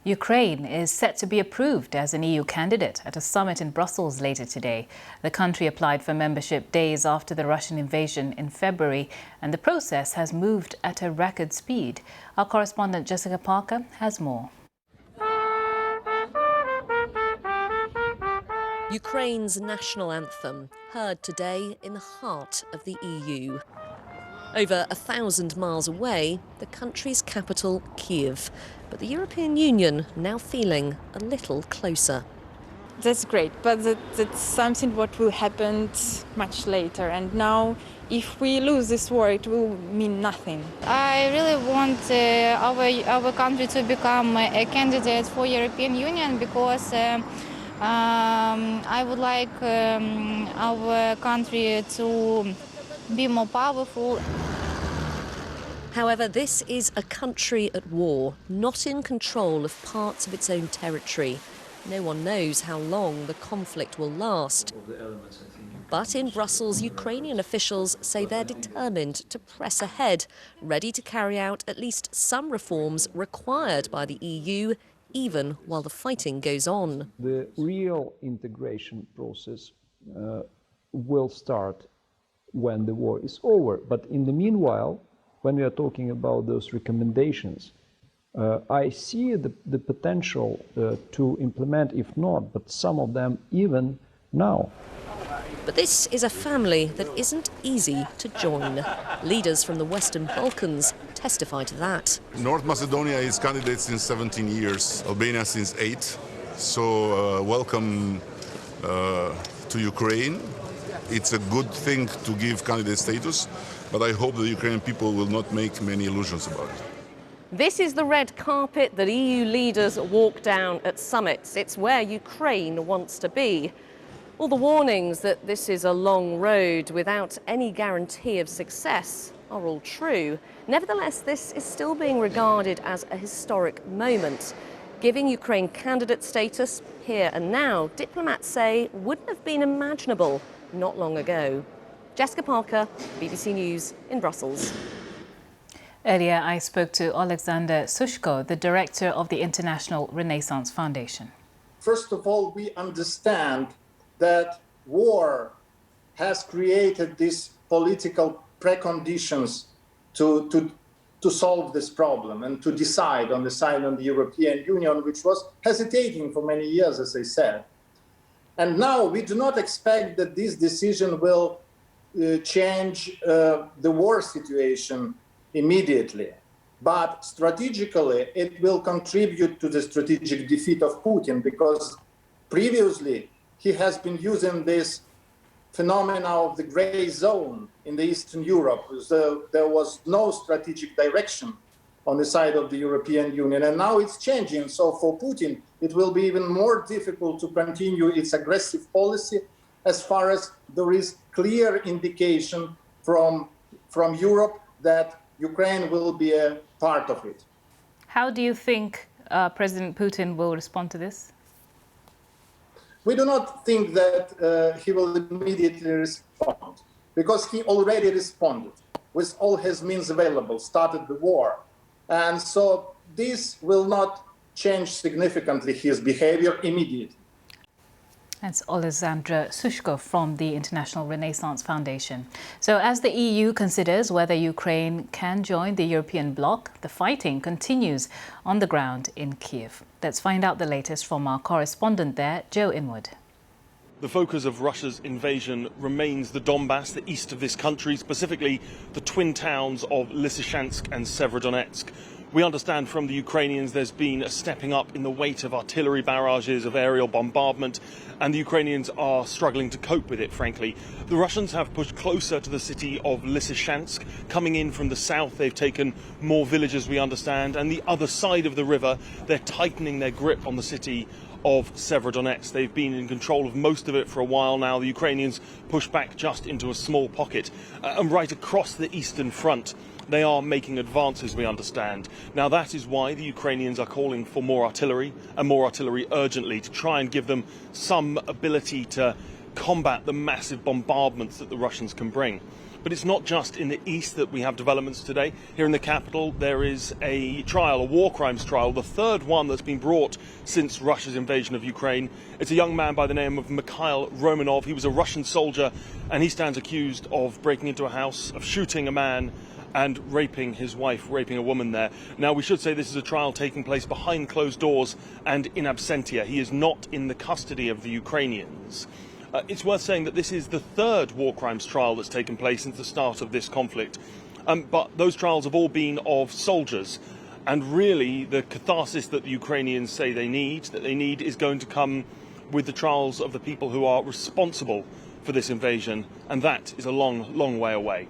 Ukraine is set to be approved as an EU candidate at a summit in Brussels later today. The country applied for membership days after the Russian invasion in February, and the process has moved at a record speed. Our correspondent Jessica Parker has more. Ukraine's national anthem, heard today in the heart of the EU. Over 1,000 miles away, the country's capital, Kyiv. But the European Union now feeling a little closer. That's great, but that's something what will happen much later. And now, if we lose this war, it will mean nothing. I really want our country to become a candidate for European Union because I would like our country to be more powerful. However, this is a country at war, not in control of parts of its own territory. No one knows how long the conflict will last. But in Brussels, Ukrainian officials say they're determined to press ahead, ready to carry out at least some reforms required by the EU, even while the fighting goes on. The real integration process will start when the war is over. But in the meanwhile, when we are talking about those recommendations, I see the potential to implement, if not, but some of them even now. But this is a family that isn't easy to join. Leaders from the Western Balkans testify to that. North Macedonia is candidate since 17 years, Albania since 8. So welcome to Ukraine. It's a good thing to give candidate status, but I hope the Ukrainian people will not make many illusions about it. This is the red carpet that EU leaders walk down at summits. It's where Ukraine wants to be. All the warnings that this is a long road without any guarantee of success are all true. Nevertheless, this is still being regarded as a historic moment. Giving Ukraine candidate status here and now, diplomats say, wouldn't have been imaginable not long ago. Jessica Parker, BBC News in Brussels. Earlier, I spoke to Alexander Sushko, the director of the International Renaissance Foundation. First of all, we understand that war has created these political preconditions to solve this problem and to decide on the side of the European Union, which was hesitating for many years, as I said. And now we do not expect that this decision will change the war situation immediately. But strategically, it will contribute to the strategic defeat of Putin, because previously he has been using this phenomena of the gray zone in the Eastern Europe. So there was no strategic direction on the side of the European Union, and now it's changing. So for Putin, it will be even more difficult to continue its aggressive policy, as far as there is clear indication from Europe that Ukraine will be a part of it. How do you think President Putin will respond to this? We do not think that he will immediately respond, because he already responded with all his means available, started the war. And so this will not change significantly his behavior immediately. That's Alexandra Sushko from the International Renaissance Foundation. So as the EU considers whether Ukraine can join the European bloc, the fighting continues on the ground in Kyiv. Let's find out the latest from our correspondent there, Joe Inwood. The focus of Russia's invasion remains the Donbass, the east of this country, specifically the twin towns of Lysychansk and Severodonetsk. We understand from the Ukrainians there's been a stepping up in the weight of artillery barrages, of aerial bombardment, and the Ukrainians are struggling to cope with it, frankly. The Russians have pushed closer to the city of Lysychansk. Coming in from the south, they've taken more villages, we understand, and the other side of the river, they're tightening their grip on the city of Severodonetsk. They've been in control of most of it for a while now. The Ukrainians push back just into a small pocket. And right across the eastern front, they are making advances, we understand. Now, that is why the Ukrainians are calling for more artillery, and more artillery urgently, to try and give them some ability to combat the massive bombardments that the Russians can bring. But it's not just in the east that we have developments today. Here in the capital, there is a trial, a war crimes trial, the third one that's been brought since Russia's invasion of Ukraine. It's a young man by the name of Mikhail Romanov. He was a Russian soldier, and he stands accused of breaking into a house, of shooting a man and raping his wife, raping a woman there. Now, we should say this is a trial taking place behind closed doors and in absentia. He is not in the custody of the Ukrainians. It's worth saying that this is the third war crimes trial that's taken place since the start of this conflict. But those trials have all been of soldiers. And really, the catharsis that the Ukrainians say they need is going to come with the trials of the people who are responsible for this invasion. And that is a long, long way away.